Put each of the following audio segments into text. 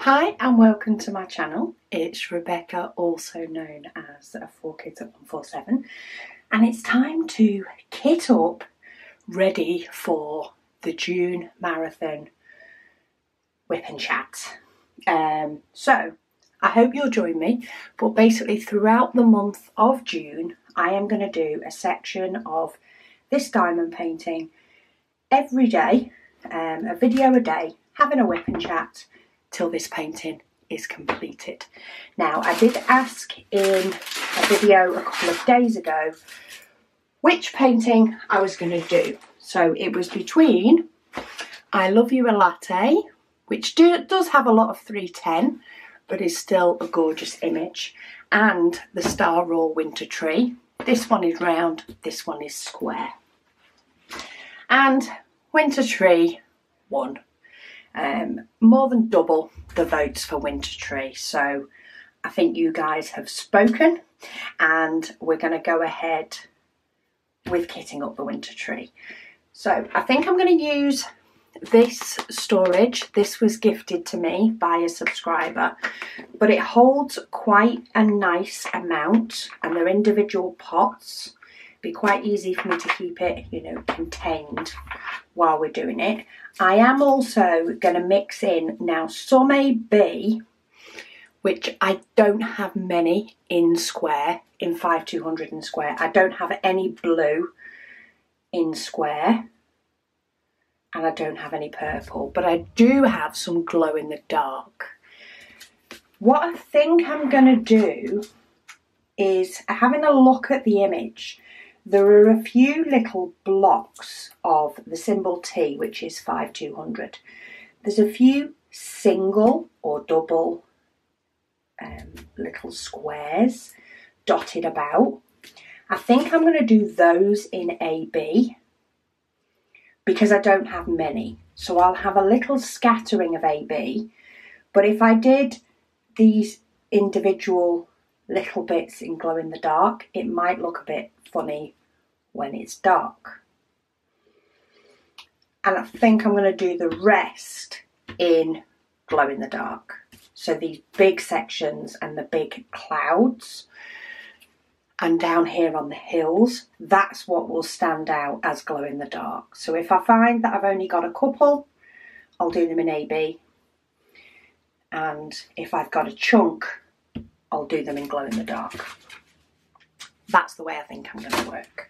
Hi and welcome to my channel. It's Rebecca, also known as 4Kids at 147, and it's time to kit up ready for the June marathon whip and chat. So I hope you'll join me, but basically throughout the month of June I am going to do a section of this diamond painting every day, a video a day, having a whip and chat till this painting is completed. Now, I did ask in a video a couple of days ago which painting I was going to do. So it was between I Love You a Latte, which does have a lot of 310, but is still a gorgeous image, and the Star Raw Winter Tree. This one is round, this one is square. And Winter Tree won. More than double the votes for Winter Tree, so I think you guys have spoken and we're going to go ahead with kitting up the Winter Tree. So I think I'm going to use this storage. This was gifted to me by a subscriber, but it holds quite a nice amount and they're individual pots. Be quite easy for me to keep it, contained while we're doing it. I am also going to mix in now some AB, which I don't have many in square, in 5200 in square. I don't have any blue in square, and I don't have any purple, but I do have some glow in the dark. What I think I'm going to do is, having a look at the image, there are a few little blocks of the symbol T, which is 5200. There's a few single or double little squares dotted about. I think I'm going to do those in AB because I don't have many. So I'll have a little scattering of AB. But if I did these individual little bits in glow in the dark, it might look a bit funny when it's dark. And I think I'm going to do the rest in glow in the dark. So these big sections and the big clouds and down here on the hills, that's what will stand out as glow in the dark. So if I find that I've only got a couple, I'll do them in AB. And if I've got a chunk, I'll do them in glow in the dark. That's the way I think I'm going to work.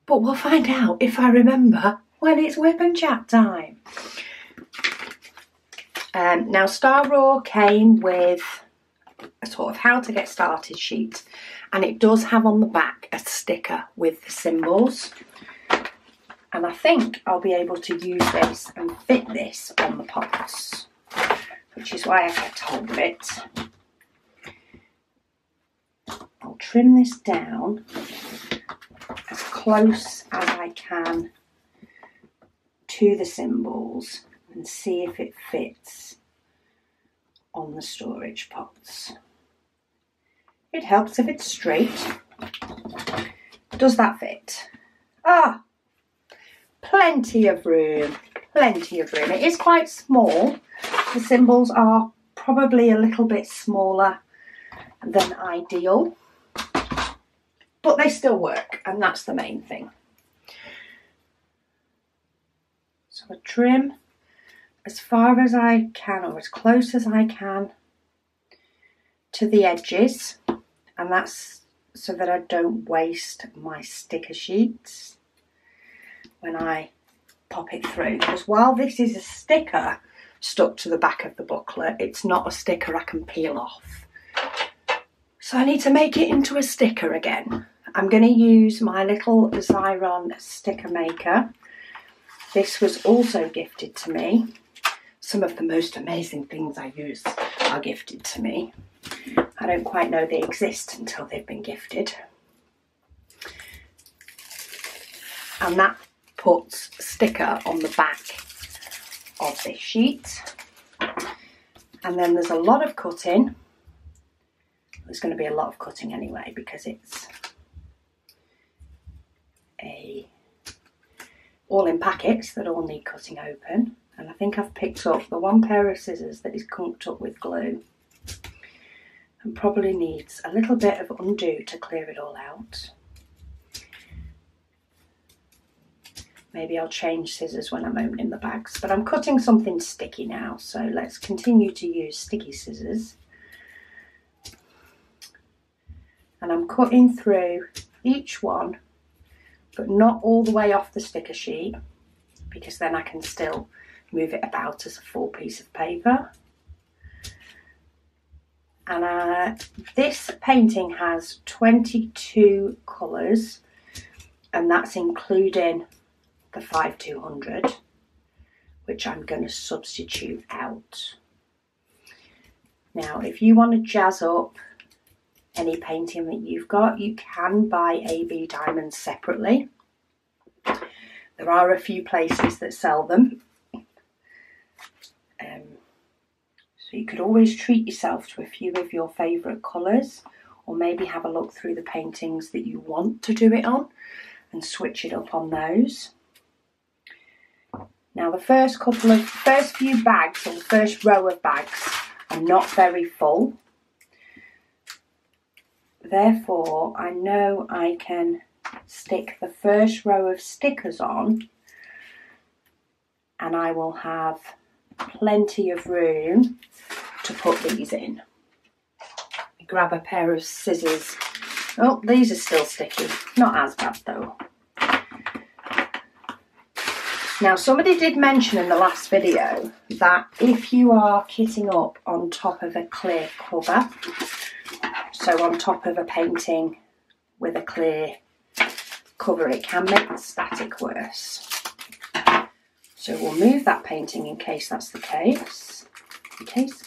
But we'll find out if I remember when it's whip and chat time. Now, Star Raw came with a sort of how to get started sheet, and it does have on the back a sticker with the symbols. And I think I'll be able to use this and fit this on the pots, which is why I kept hold of it. I'll trim this down as close as I can to the symbols and see if it fits on the storage pots. It helps if it's straight. Does that fit? Ah, plenty of room, plenty of room. It is quite small. The symbols are probably a little bit smaller than ideal, but they still work, and that's the main thing. So I trim as far as I can, or as close as I can, to the edges, and that's so that I don't waste my sticker sheets when I pop it through. Because while this is a sticker stuck to the back of the booklet, it's not a sticker I can peel off. So I need to make it into a sticker again. I'm going to use my little Xyron sticker maker. This was also gifted to me. Some of the most amazing things I use are gifted to me. I don't quite know they exist until they've been gifted. And that puts sticker on the back of this sheet. And then there's a lot of cutting. There's going to be a lot of cutting anyway because it's all in packets that all need cutting open. And I think I've picked up the one pair of scissors that is gunked up with glue and probably needs a little bit of undo to clear it all out. Maybe I'll change scissors when I'm opening the bags, but I'm cutting something sticky now, so let's continue to use sticky scissors. And I'm cutting through each one, but not all the way off the sticker sheet, because then I can still move it about as a full piece of paper. And this painting has 22 colours, and that's including the 5200, which I'm going to substitute out. Now, if you want to jazz up any painting that you've got, you can buy AB diamonds separately. There are a few places that sell them. So you could always treat yourself to a few of your favourite colours, or maybe have a look through the paintings that you want to do it on and switch it up on those. Now the first few bags, or the first row of bags, are not very full. Therefore, I know I can stick the first row of stickers on, and I will have plenty of room to put these in. Grab a pair of scissors. Oh, these are still sticky. Not as bad though. Now, somebody did mention in the last video that if you are kitting up on top of a clear cover, so on top of a painting with a clear cover, it can make the static worse. So we'll move that painting in case that's the case. Case.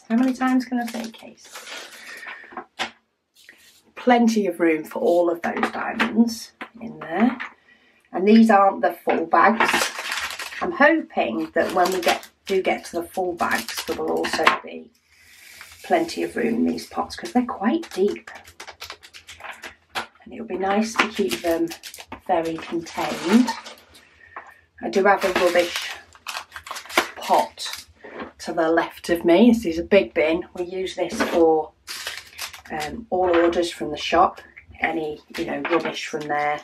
How many times can I say case? Plenty of room for all of those diamonds in there. And these aren't the full bags. I'm hoping that when we do get to the full bags, there will also be plenty of room in these pots, because they're quite deep. And it'll be nice to keep them very contained. I do have a rubbish pot to the left of me. This is a big bin. We use this for all orders from the shop. Any, rubbish from there.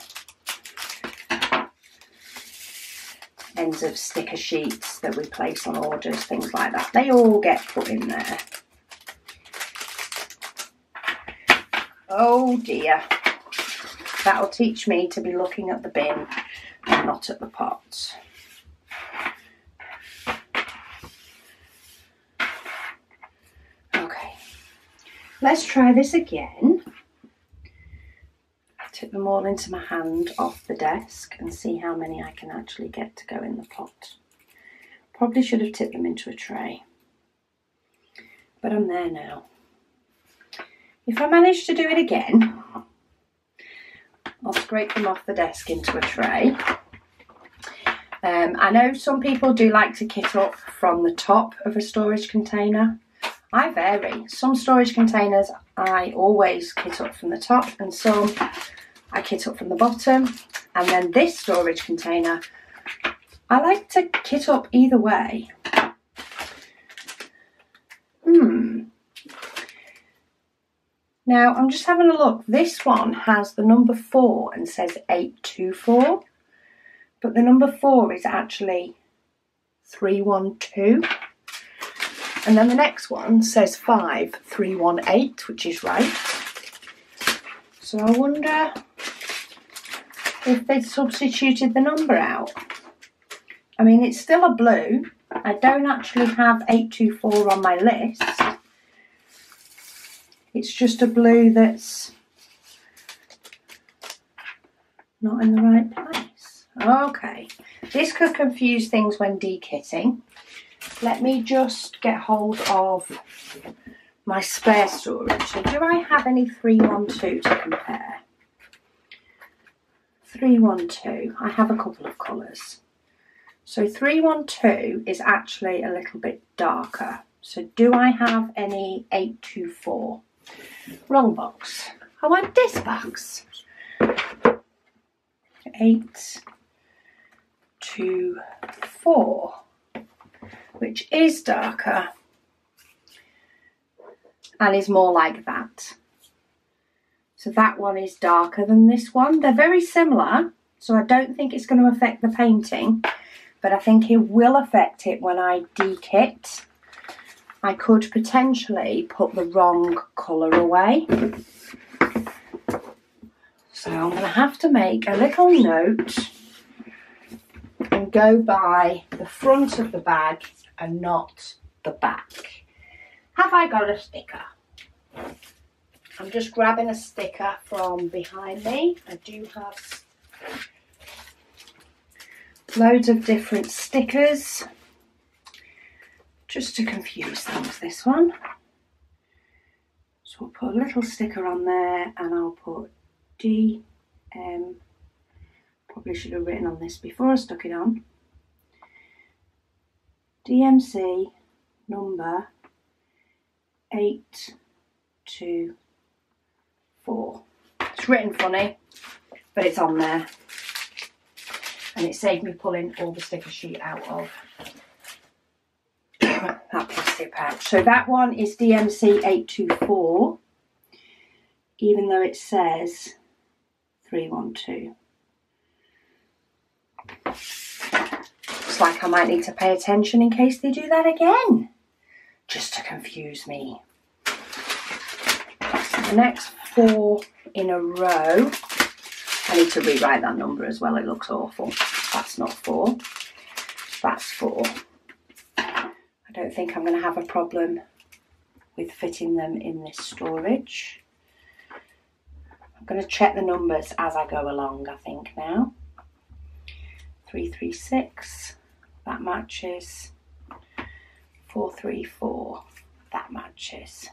Ends of sticker sheets that we place on orders, things like that. They all get put in there. Oh dear. That'll teach me to be looking at the bin and not at the pot. Okay, let's try this again. Tip them all into my hand off the desk and see how many I can actually get to go in the pot. Probably should have tipped them into a tray, but I'm there now. If I manage to do it again, I'll scrape them off the desk into a tray. I know some people do like to kit up from the top of a storage container. I vary. Some storage containers I always kit up from the top, and some I kit up from the bottom. And then this storage container, I like to kit up either way. Now I'm just having a look. This one has the number 4 and says 824, but the number 4 is actually 312. And then the next one says 5318, which is right. So I wonder if they'd substituted the number out. I mean, it's still a blue. I don't actually have 824 on my list. It's just a blue that's not in the right place. Okay, this could confuse things when de-kitting. Let me just get hold of my spare storage. So do I have any 312 to compare? 312, I have a couple of colours. So 312 is actually a little bit darker. So do I have any 824? Wrong box. I want this box. 824. which is darker and is more like that. So that one is darker than this one. They're very similar, so I don't think it's going to affect the painting, but I think it will affect it when I dekit. I could potentially put the wrong colour away. So I'm going to have to make a little note and go by the front of the bag and not the back. Have I got a sticker? I'm just grabbing a sticker from behind me. I do have loads of different stickers, just to confuse things, this one. So I'll put a little sticker on there and I'll put DM, probably should have written on this before I stuck it on. DMC number 824. It's written funny, but it's on there. And it saved me pulling all the sticker sheet out of that plastic pouch. So that one is DMC 824, even though it says 312. Looks like I might need to pay attention in case they do that again, just to confuse me. So the next 4 in a row, I need to rewrite that number as well, it looks awful. That's not 4, that's 4. I don't think I'm going to have a problem with fitting them in this storage. I'm going to check the numbers as I go along, I think now. 336, that matches. 434, that matches.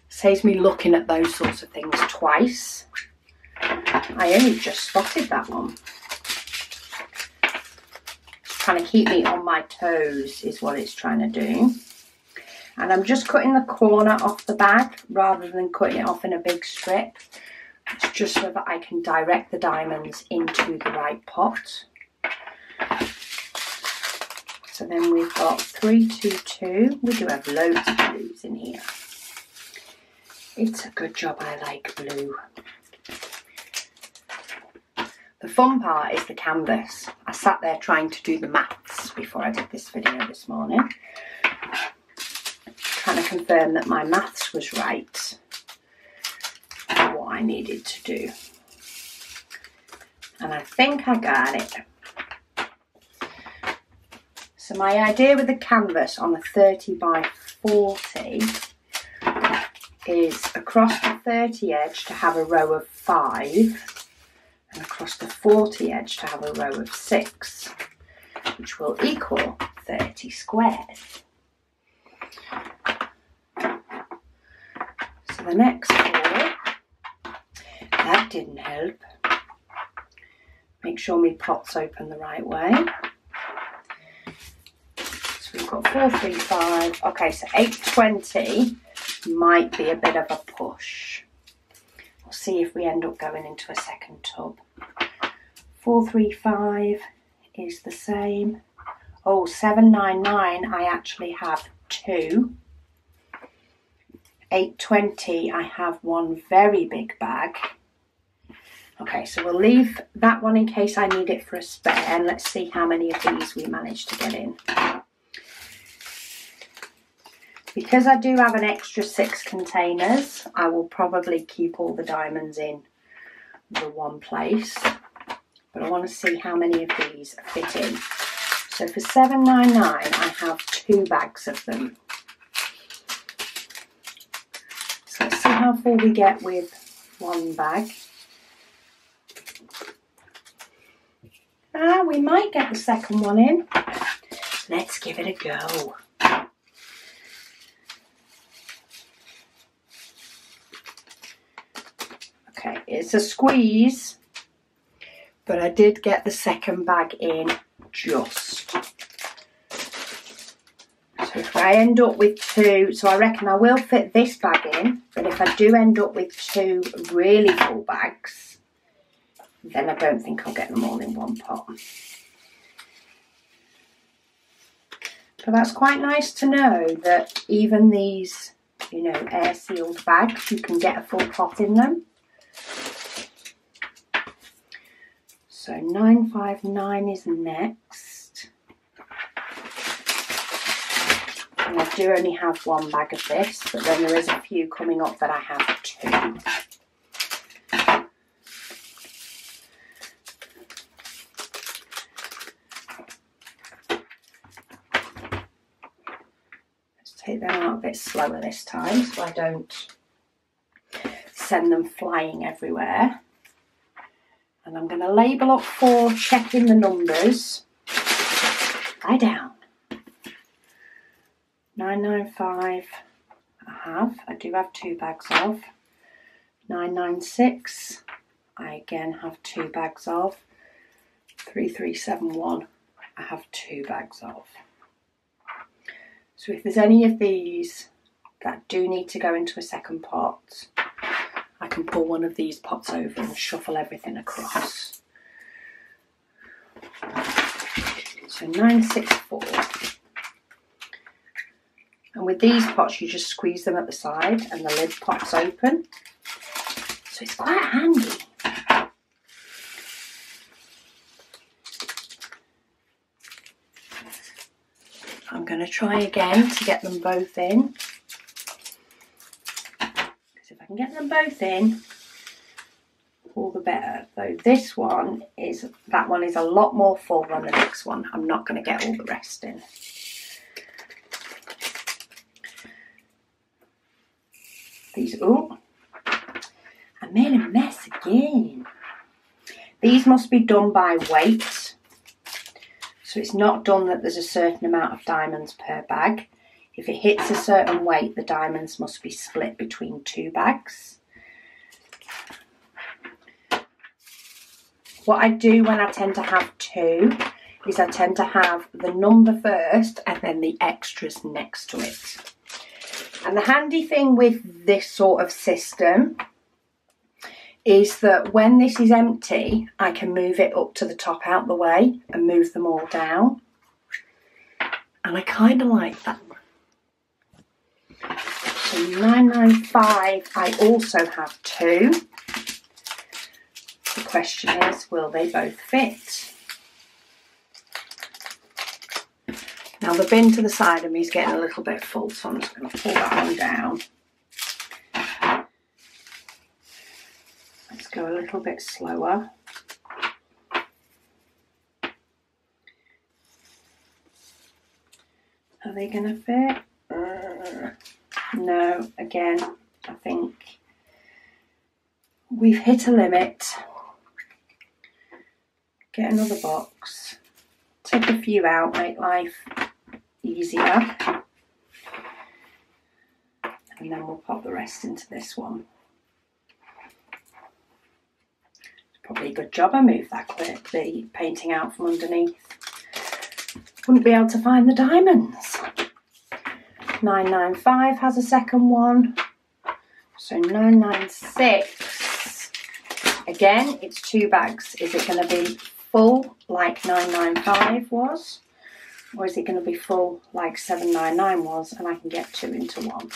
Saves me looking at those sorts of things twice. I only just spotted that one. It's trying to keep me on my toes is what it's trying to do. And I'm just cutting the corner off the bag rather than cutting it off in a big strip. It's just so that I can direct the diamonds into the right pot. So then we've got 322. We do have loads of blues in here. It's a good job I like blue. The fun part is the canvas. I sat there trying to do the maths before I did this video this morning. Trying to confirm that my maths was right. What I needed to do. And I think I got it. So my idea with the canvas on a 30 by 40 is across the 30 edge to have a row of 5 and across the 40 edge to have a row of 6, which will equal 30 squares. So the next 4, that didn't help. Make sure my pot's open the right way. So we've got 435. Okay, so 820 might be a bit of a push. We'll see if we end up going into a second tub. 435 is the same. Oh, 799, I actually have 2. 820, I have one very big bag. Okay, so we'll leave that one in case I need it for a spare, and let's see how many of these we manage to get in. Because I do have an extra 6 containers, I will probably keep all the diamonds in the one place. But I want to see how many of these fit in. So for $7.99, I have 2 bags of them. So let's see how full we get with one bag. We might get the second one in. Let's give it a go. Okay, it's a squeeze, but I did get the second bag in just. So if I end up with 2, so I reckon I will fit this bag in, but if I do end up with 2 really full bags, then I don't think I'll get them all in one pot. But that's quite nice to know that even these, you know, air sealed bags, you can get a full pot in them. So 959 is next. And I do only have one bag of this, but then there is a few coming up that I have two. Let's take them out a bit slower this time so I don't send them flying everywhere. And I'm going to label up for checking the numbers. Lie down. 995 I do have two bags of. 996 I again have two bags of. 3371 I have two bags of. So if there's any of these that do need to go into a second pot, I can pull one of these pots over and shuffle everything across. So 964. And with these pots, you just squeeze them at the side and the lid pops open. So it's quite handy. I'm going to try again to get them both in. Because if I can get them both in, all the better. Though this one is, that one is a lot more full than the next one. I'm not going to get all the rest in. These, oh, I made a mess again. These must be done by weight. So it's not done that there's a certain amount of diamonds per bag. If it hits a certain weight, the diamonds must be split between two bags. What I do when I tend to have two is I tend to have the number first and then the extras next to it. And the handy thing with this sort of system is that when this is empty, I can move it up to the top out the way and move them all down. And I kind of like that. So 995, I also have two. The question is, will they both fit? Now the bin to the side of me is getting a little bit full, so I'm just going to pull that one down. Let's go a little bit slower. Are they going to fit? No, again, I think we've hit a limit. Get another box. Take a few out, make life easier. And then we'll pop the rest into this one. Probably a good job I moved that clip, the painting out from underneath. Wouldn't be able to find the diamonds. 995 has a second one. So 996. Again, it's two bags. Is it going to be full like 995 was? Or is it going to be full like 799 was and I can get two into one?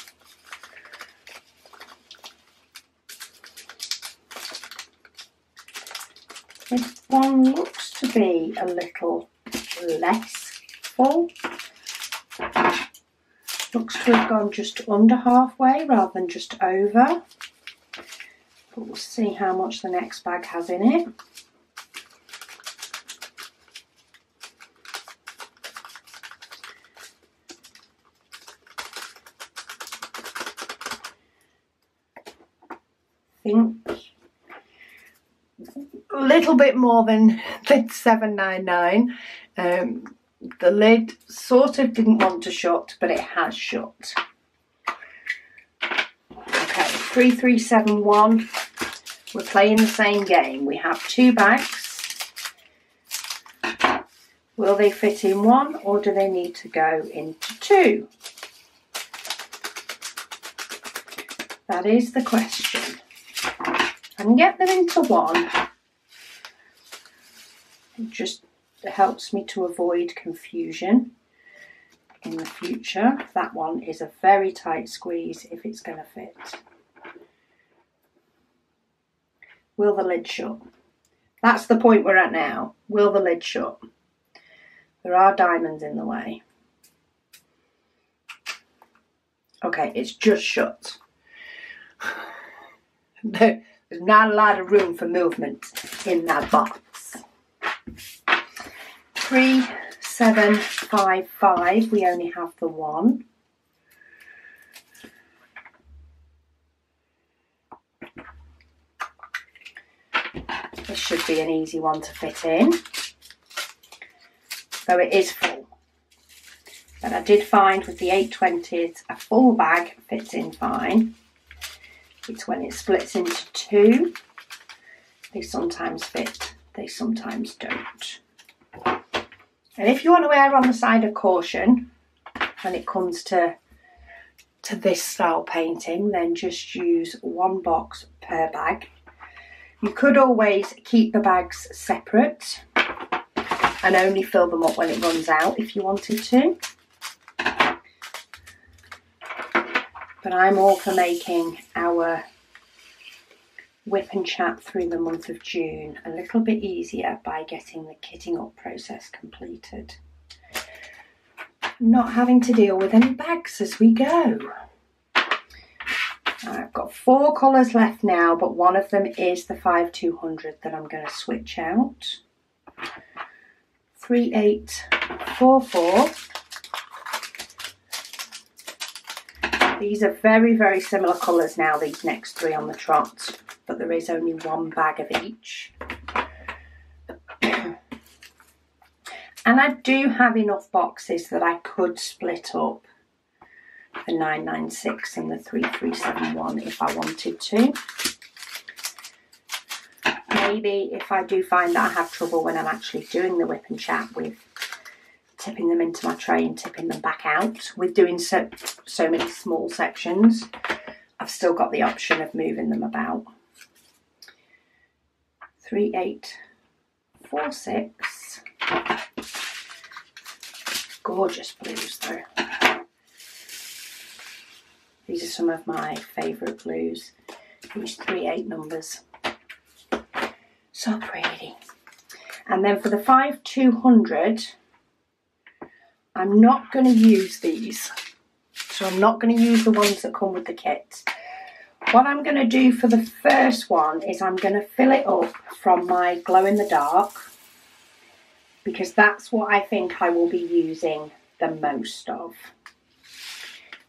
This one looks to be a little less full. Looks to have gone just under halfway rather than just over. But we'll see how much the next bag has in it. I think a little bit more than $7.99. The lid sort of didn't want to shut, but it has shut. Okay, 3371. We're playing the same game. We have two bags. Will they fit in one or do they need to go into two? That is the question. I can get them into one. It just helps me to avoid confusion. in the future. That one is a very tight squeeze if it's going to fit. Will the lid shut? That's the point we're at now. Will the lid shut? There are diamonds in the way. Okay, it's just shut. There's not a lot of room for movement in that box. 3755, we only have the one. This should be an easy one to fit in, though it is full. But I did find with the 820s, a full bag fits in fine. It's when it splits into two, they sometimes fit, they sometimes don't. And if you want to err on the side of caution when it comes to this style painting, then just use one box per bag. You could always keep the bags separate and only fill them up when it runs out if you wanted to. But I'm all for making our whip and chat through the month of June a little bit easier by getting the kitting up process completed. Not having to deal with any bags as we go. I've got 4 colours left now, but one of them is the 5200 that I'm going to switch out. 3844. These are very, very similar colours now, these next 3 on the trot, but there is only one bag of each. And I do have enough boxes that I could split up the 996 and the 3371 if I wanted to. Maybe if I do find that I have trouble when I'm actually doing the whip and chat with tipping them into my tray and tipping them back out, with doing so many small sections, I've still got the option of moving them about. 3846. Gorgeous blues though. These are some of my favourite blues. These 38 numbers. So pretty. And then for the 5200, I'm not going to use these. So I'm not going to use the ones that come with the kit. What I'm going to do for the first one is I'm going to fill it up from my glow in the dark, because that's what I think I will be using the most of,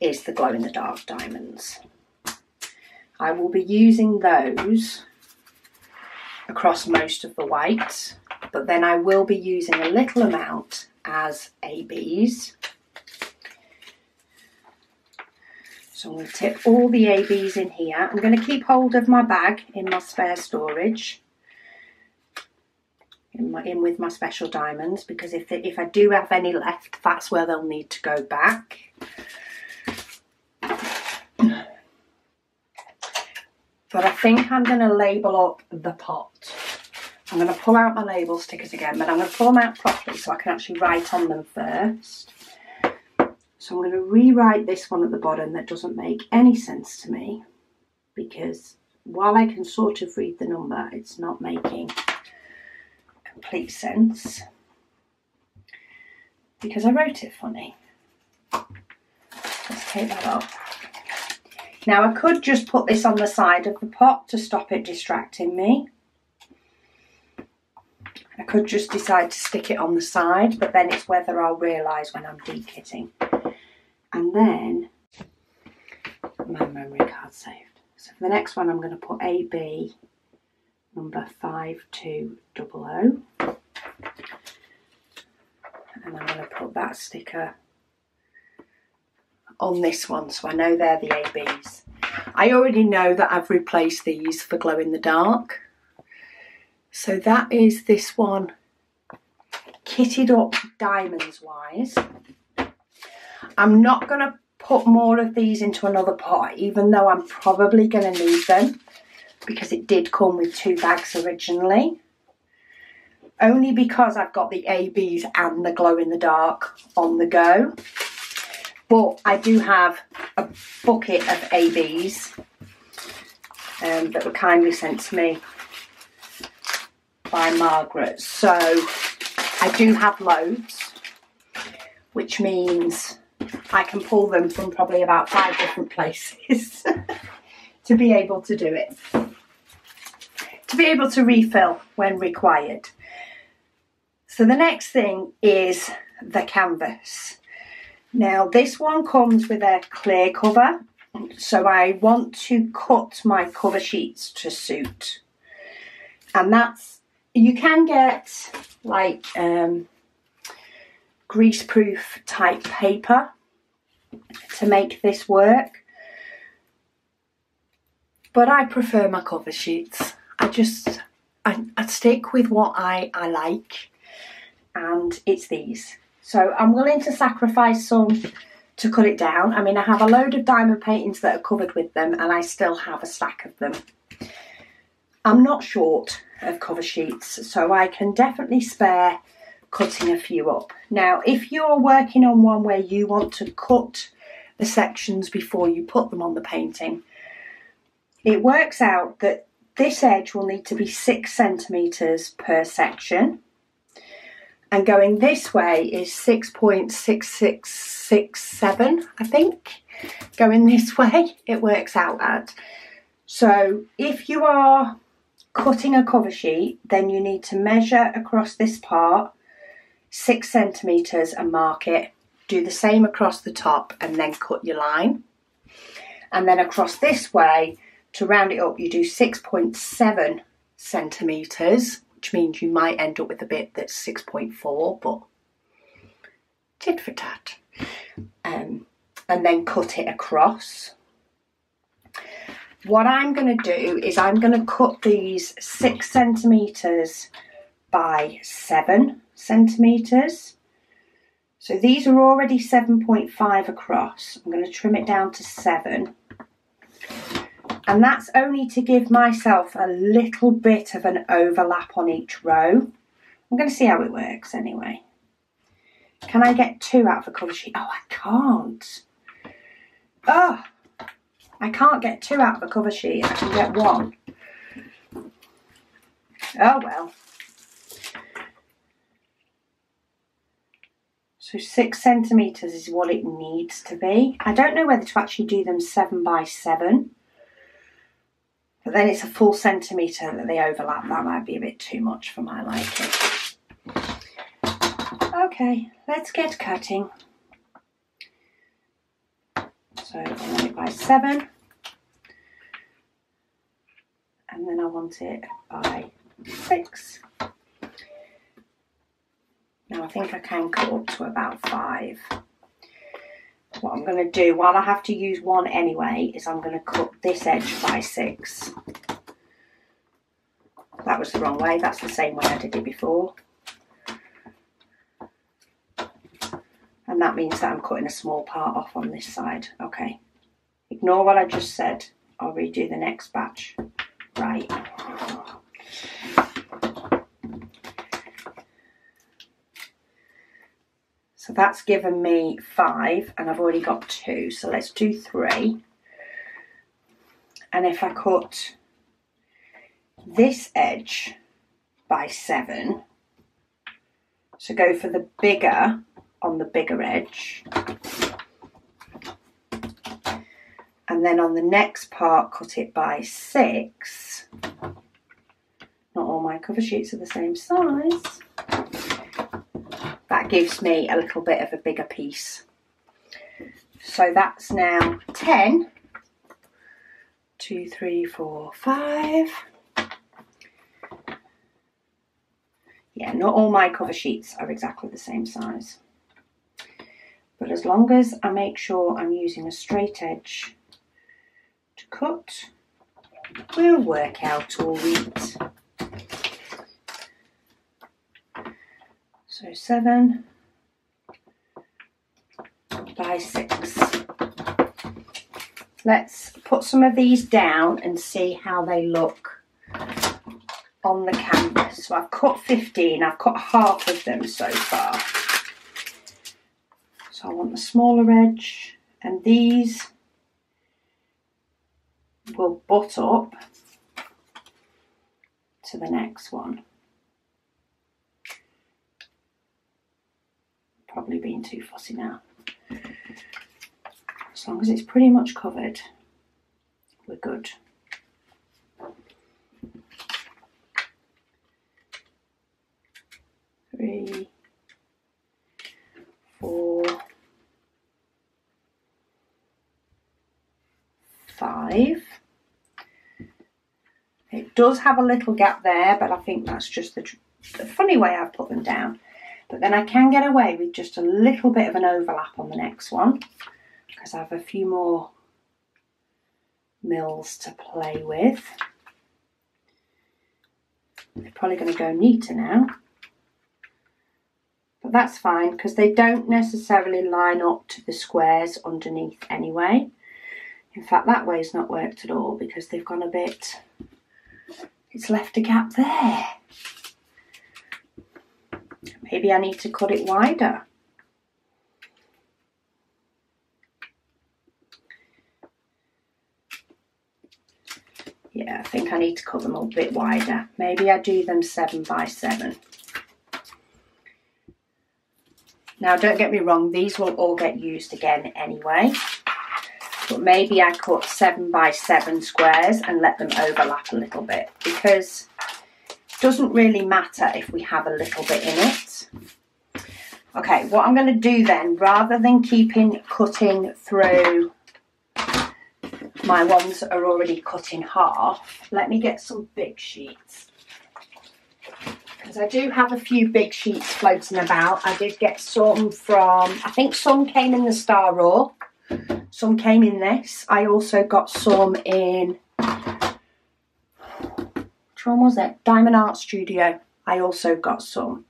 is the glow in the dark diamonds. I will be using those across most of the whites, but then I will be using a little amount as ABs. So I'm going to tip all the ABs in here. I'm going to keep hold of my bag in my spare storage, in with my special diamonds, because if I do have any left, that's where they'll need to go back. But I think I'm going to label up the pot. I'm going to pull out my label stickers again, but I'm going to pull them out properly so I can actually write on them first. So I'm going to rewrite this one at the bottom that doesn't make any sense to me, because while I can sort of read the number, it's not making complete sense because I wrote it funny. Let's take that off. Now I could just put this on the side of the pot to stop it distracting me. I could just decide to stick it on the side, but then it's whether I'll realise when I'm de-kitting. And then my memory card saved. So for the next one, I'm going to put AB number 5200. And I'm going to put that sticker on this one, so I know they're the ABs. I already know that I've replaced these for glow in the dark. So that is this one kitted up diamonds wise. I'm not going to put more of these into another pot, even though I'm probably going to need them, because it did come with 2 bags originally. Only because I've got the ABs and the glow in the dark on the go. But I do have a bucket of ABs that were kindly sent to me by Margaret. So I do have loads, which means I can pull them from probably about 5 different places to be able to do it. To be able to refill when required. So the next thing is the canvas. Now this one comes with a clear cover, so I want to cut my cover sheets to suit. And that's, you can get like greaseproof type paper to make this work, but I prefer my cover sheets. I stick with what I like, and it's these. So I'm willing to sacrifice some to cut it down. I mean, I have a load of diamond paintings that are covered with them, and I still have a stack of them. I'm not short of cover sheets, so I can definitely spare cutting a few up. Now, if you're working on one where you want to cut the sections before you put them on the painting, it works out that this edge will need to be 6 centimetres per section, and going this way is 6.6667, I think. Going this way, it works out at. So if you are cutting a cover sheet, then you need to measure across this part 6 centimetres and mark it. Do the same across the top and then cut your line. And then across this way, to round it up, you do 6.7 centimetres, which means you might end up with a bit that's 6.4, but tit for tat. And then cut it across. What I'm going to do is I'm going to cut these 6 centimetres by 7 centimetres. So these are already 7.5 across. I'm going to trim it down to 7. And that's only to give myself a little bit of an overlap on each row. I'm going to see how it works anyway. Can I get 2 out of a cover sheet? Oh, I can't. Oh, I can't get 2 out of a cover sheet. I can get 1. Oh well. So 6 centimetres is what it needs to be. I don't know whether to actually do them 7 by 7. But then it's a full centimetre that they overlap. That might be a bit too much for my liking. Okay, let's get cutting. So I want it by 7. And then I want it by 6. Now I think I can cut up to about 5. What I'm going to do, while I have to use 1 anyway, is I'm going to cut this edge by 6. That was the wrong way. That's the same way I did it before. And that means that I'm cutting a small part off on this side. Okay. Ignore what I just said. I'll redo the next batch. Right. So that's given me 5, and I've already got 2. So let's do 3. And if I cut this edge by 7, so go for the bigger on the bigger edge, and then on the next part cut it by 6. Not all my cover sheets are the same size. That gives me a little bit of a bigger piece. So that's now 10. 2, 3, 4, 5. Yeah, not all my cover sheets are exactly the same size. But as long as I make sure I'm using a straight edge to cut, we'll work out all right. So 7 by 6. Let's put some of these down and see how they look on the canvas. So I've cut 15, I've cut half of them so far. So I want the smaller edge, and these will butt up to the next one. Probably being too fussy now. As long as it's pretty much covered, we're good. Three, 4, 5. It does have a little gap there, but I think that's just the funny way I've put them down. But then I can get away with just a little bit of an overlap on the next one, because I have a few more mils to play with. They're probably going to go neater now. But that's fine, because they don't necessarily line up to the squares underneath anyway. In fact, that way's not worked at all, because they've gone a bit, it's left a gap there. Maybe I need to cut it wider. Yeah, I think I need to cut them a bit wider. Maybe I do them 7 by 7. Now, don't get me wrong, these will all get used again anyway. But maybe I cut 7 by 7 squares and let them overlap a little bit, because it doesn't really matter if we have a little bit in it. Okay, what I'm going to do then, rather than cutting through my ones that are already cut in half, let me get some big sheets. Because I do have a few big sheets floating about. I did get some from, I think some came in the Star Raw, some came in this. I also got some in, which one was it? Diamond Art Studio. I also got some.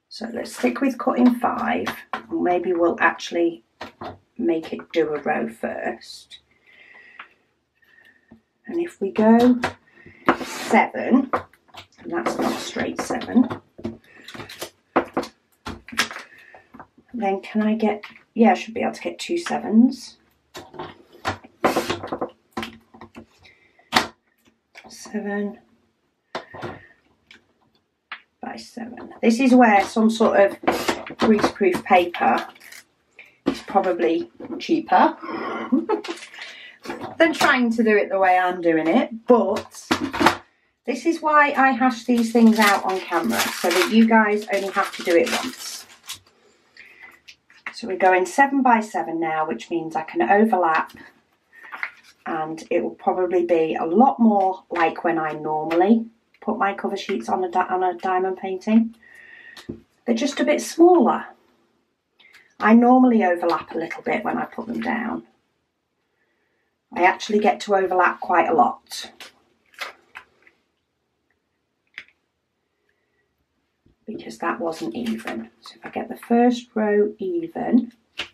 So let's stick with cutting 5. Maybe we'll actually make it do a row first. And if we go 7, and that's not a straight 7, then can I get, yeah, I should be able to get 2 7s. 7 by 7. This is where some sort of greaseproof paper is probably cheaper than trying to do it the way I'm doing it, but this is why I hash these things out on camera, so that you guys only have to do it once. So we're going 7 by 7 now, which means I can overlap, and it will probably be a lot more like when I normally put my cover sheets on a diamond painting. They're just a bit smaller. I normally overlap a little bit when I put them down. I actually get to overlap quite a lot, because that wasn't even. So if I get the first row even, I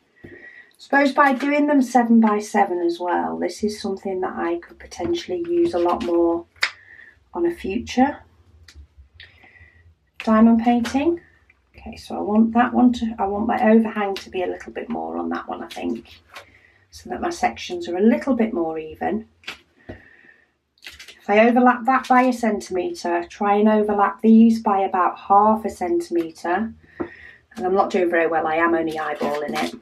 suppose by doing them 7 by 7 as well, this is something that I could potentially use a lot more on a future diamond painting. Okay, so I want that one to, I want my overhang to be a little bit more on that one, I think, so that my sections are a little bit more even. If I overlap that by 1 centimetre, try and overlap these by about 1/2 centimetre, and I'm not doing very well, I am only eyeballing it.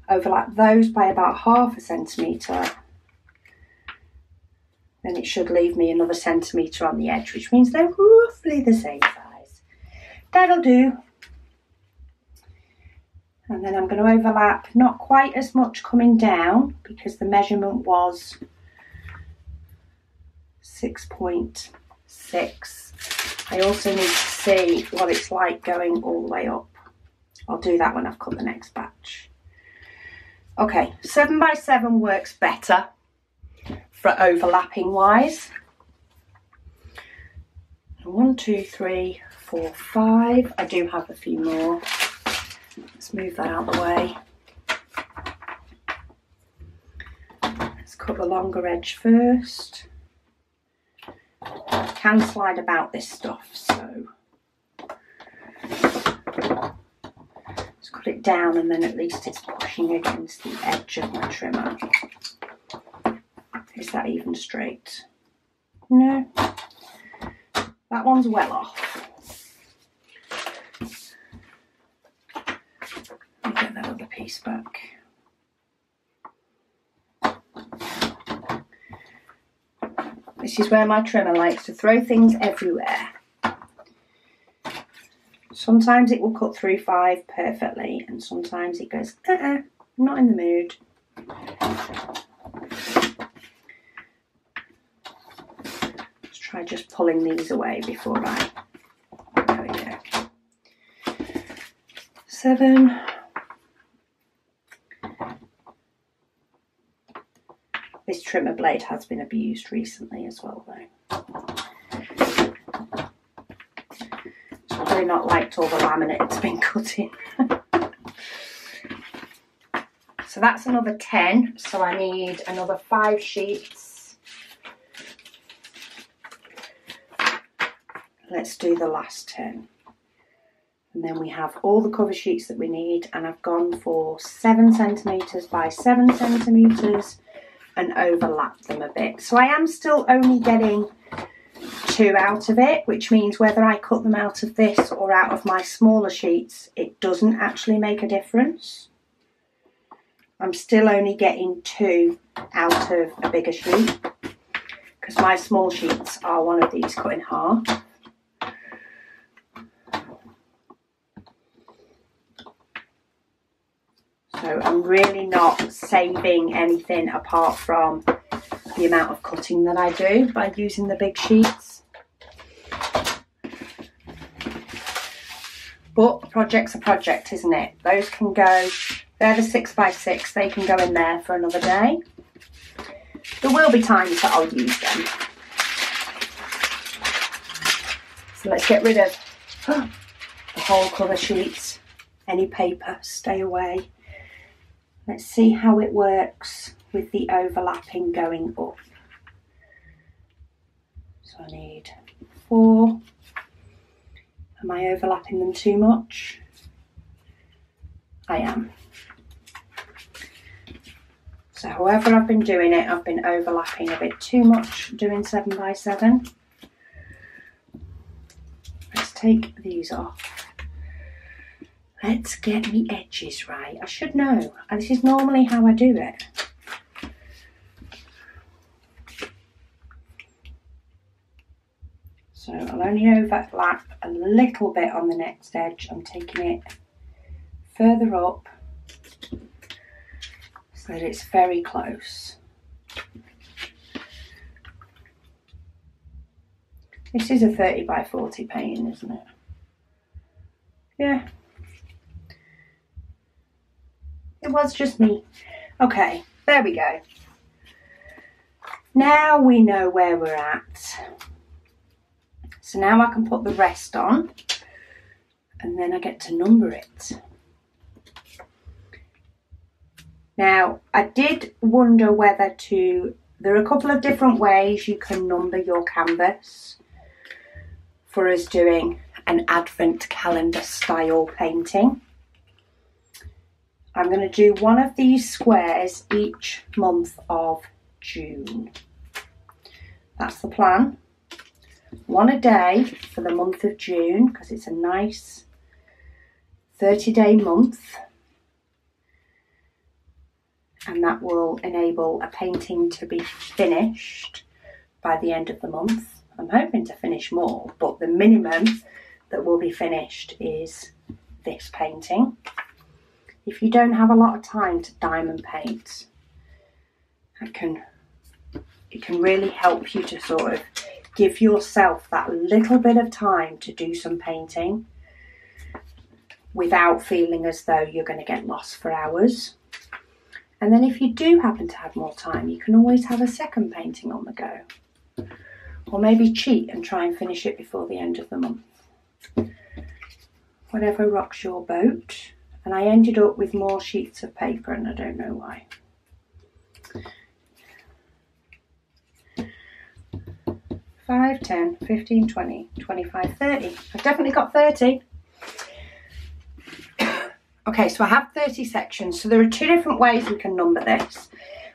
Overlap those by about 1/2 centimetre, then it should leave me another centimetre on the edge, which means they're roughly the same size. That'll do. And then I'm going to overlap not quite as much coming down, because the measurement was 6.6. I also need to see what it's like going all the way up. I'll do that when I've cut the next batch. Okay, 7 by 7 works better for overlapping wise. 1, 2, 3, 4, 5. I do have a few more. Let's move that out of the way. Let's cut the longer edge first. I can slide about this stuff, so Just cut it down and then at least it's pushing against the edge of my trimmer. Is that even straight? No. That one's well off. Let me get that other piece back. This is where my trimmer likes to throw things everywhere. Sometimes it will cut through 5 perfectly, and sometimes it goes, not in the mood. Let's try just pulling these away before there we go. 7. This trimmer blade has been abused recently as well though. It's probably not liked all the laminate it's been cutting. So that's another 10, so I need another 5 sheets. Let's do the last 10. And then we have all the cover sheets that we need, and I've gone for 7 centimetres by 7 centimetres and overlap them a bit. So I am still only getting 2 out of it, which means whether I cut them out of this or out of my smaller sheets, it doesn't actually make a difference. I'm still only getting 2 out of a bigger sheet because my small sheets are one of these cut in half. So I'm really not saving anything apart from the amount of cutting that I do by using the big sheets. But a project's a project, isn't it? Those can go, they're the 6 by 6, they can go in there for another day. There will be times that I'll use them. So let's get rid of the whole cover sheets, any paper, stay away. Let's see how it works with the overlapping going up. So I need 4. Am I overlapping them too much? I am. So however I've been doing it, I've been overlapping a bit too much doing 7 by 7. Let's take these off. Let's get me edges right. I should know, and this is normally how I do it. So I'll only overlap a little bit on the next edge. I'm taking it further up so that it's very close. This is a 30 by 40 painting, isn't it? Yeah. It was just me. Okay, there we go. Now we know where we're at. So now I can put the rest on and then I get to number it. Now, I did wonder whether to, there are a couple of different ways you can number your canvas for us doing an advent calendar style painting. I'm going to do one of these squares each month of June. That's the plan. One a day for the month of June because it's a nice 30-day month, and that will enable a painting to be finished by the end of the month. I'm hoping to finish more, but the minimum that will be finished is this painting. If you don't have a lot of time to diamond paint, it can really help you to sort of give yourself that little bit of time to do some painting without feeling as though you're going to get lost for hours. And then if you do happen to have more time, you can always have a second painting on the go. Or maybe cheat and try and finish it before the end of the month. Whatever rocks your boat. And I ended up with more sheets of paper and I don't know why. $5, $10, $15, $20, $25, $30. I've definitely got 30. Okay, so I have 30 sections. So there are two different ways we can number this.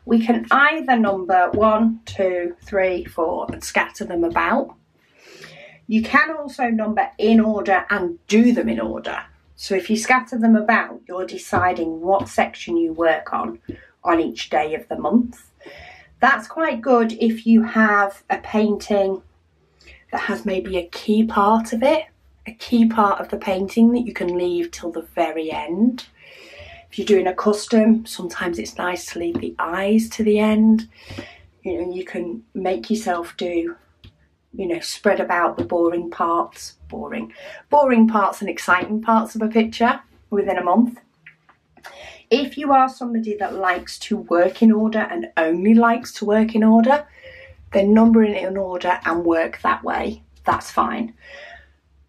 We can either number 1, 2, 3, 4 and scatter them about. You can also number in order and do them in order. So if you scatter them about, you're deciding what section you work on each day of the month. That's quite good if you have a painting that has maybe a key part of it, a key part of the painting that you can leave till the very end. If you're doing a custom, sometimes it's nice to leave the eyes to the end. You know, you can make yourself do, you know, spread about the boring parts and exciting parts of a picture within a month. If you are somebody that likes to work in order and only likes to work in order, then number it in order and work that way. That's fine.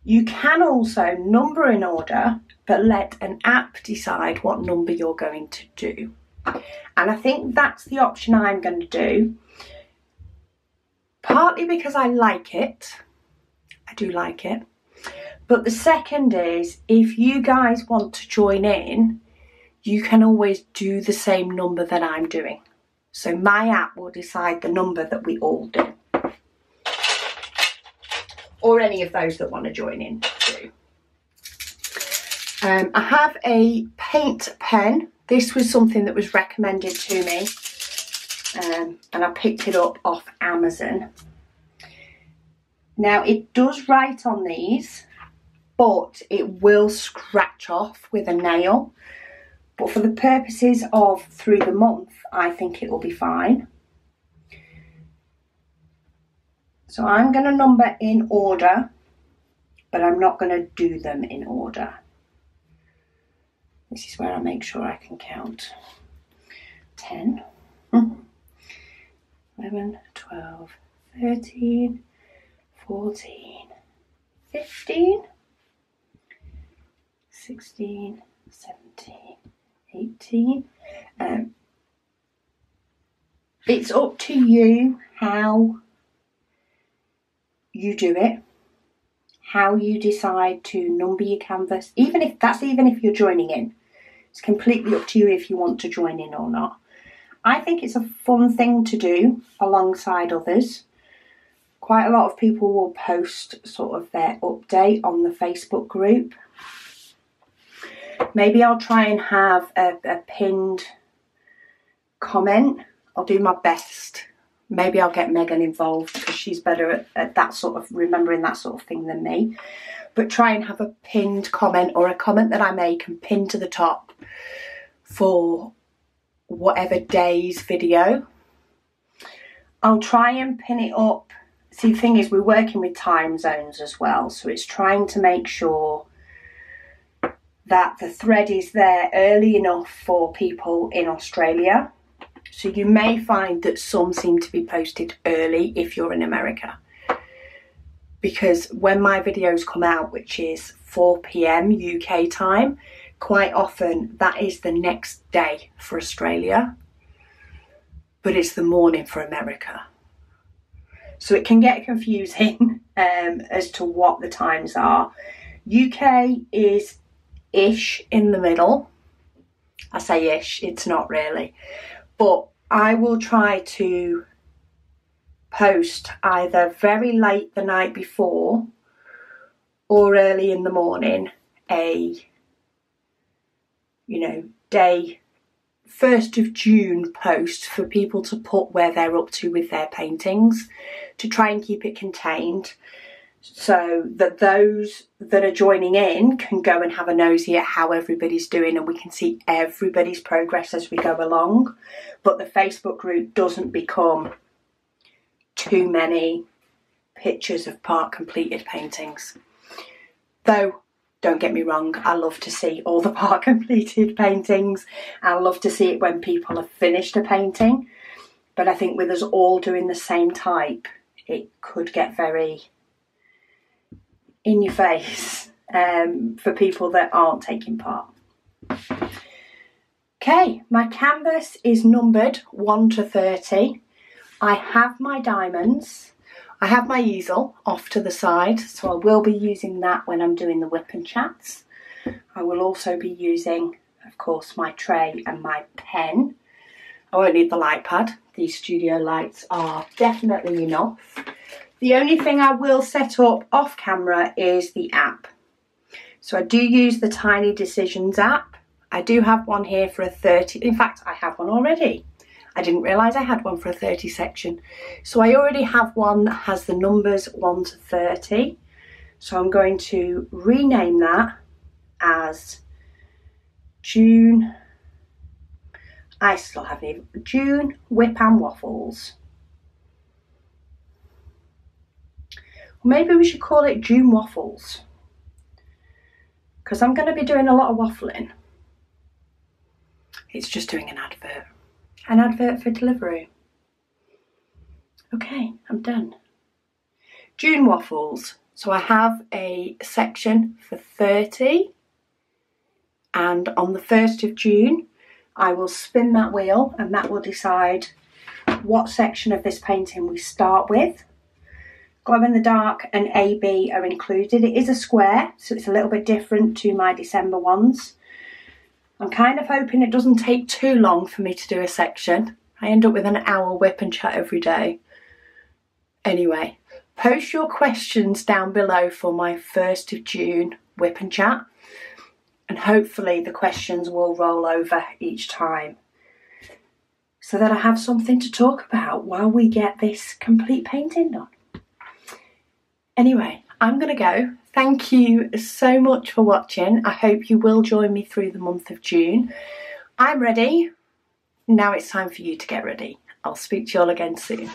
You can also number in order, but let an app decide what number you're going to do. And I think that's the option I'm going to do. Partly because I like it. I do like it. But the second is, if you guys want to join in, you can always do the same number that I'm doing. So my app will decide the number that we all do. Or any of those that want to join in do. I have a paint pen. This was something that was recommended to me. And I picked it up off Amazon. Now it does write on these, but it will scratch off with a nail. But for the purposes of through the month, I think it will be fine. So I'm going to number in order, but I'm not going to do them in order. This is where I make sure I can count. 10, 11, 12, 13, 14, 15, 16, 17, 18. It's up to you how you do it, how you decide to number your canvas, even if you're joining in. It's completely up to you if you want to join in or not. I think it's a fun thing to do alongside others. Quite a lot of people will post sort of their update on the Facebook group. Maybe I'll try and have a pinned comment. I'll do my best. Maybe I'll get Megan involved because she's better at that sort of remembering that sort of thing than me. But try and have a pinned comment or a comment that I make and pin to the top for whatever day's video. I'll try and pin it up. See, the thing is, we're working with time zones as well, so it's trying to make sure that the thread is there early enough for people in Australia. So you may find that some seem to be posted early if you're in America. Because when my videos come out, which is 4 PM UK time, quite often that is the next day for Australia, but it's the morning for America. So it can get confusing as to what the times are. UK is ish in the middle. I say ish, it's not really. But I will try to post either very late the night before or early in the morning day 1st of June post for people to put where they're up to with their paintings, to try and keep it contained so that those that are joining in can go and have a nosy at how everybody's doing and we can see everybody's progress as we go along. But the Facebook group doesn't become too many pictures of part completed paintings. Though, don't get me wrong, I love to see all the part completed paintings. I love to see it when people have finished a painting. But I think with us all doing the same type, it could get very in your face for people that aren't taking part. Okay, my canvas is numbered 1 to 30. I have my diamonds. I have my easel off to the side, so I will be using that when I'm doing the whip and chats. I will also be using, of course, my tray and my pen. I won't need the light pad. These studio lights are definitely enough. The only thing I will set up off camera is the app. So I do use the Tiny Decisions app. I do have one here for a 30, in fact I have one already. I didn't realise I had one for a 30 section. So I already have one that has the numbers 1 to 30. So I'm going to rename that as June, I still haven't even, June Whip and Waffles. Or maybe we should call it June Waffles, because I'm going to be doing a lot of waffling. It's just doing an advert for Deliveroo. Okay, I'm done. June Waffles. So I have a section for 30, and on the 1st of June I will spin that wheel and that will decide what section of this painting we start with. Glow in the Dark and AB are included. It is a square, so it's a little bit different to my December ones. I'm kind of hoping it doesn't take too long for me to do a section. I end up with an hour whip and chat every day. Anyway, post your questions down below for my 1st of June whip and chat, and hopefully the questions will roll over each time so that I have something to talk about while we get this complete painting done. Anyway, I'm going to go. Thank you so much for watching. I hope you will join me through the month of June. I'm ready. Now it's time for you to get ready. I'll speak to you all again soon.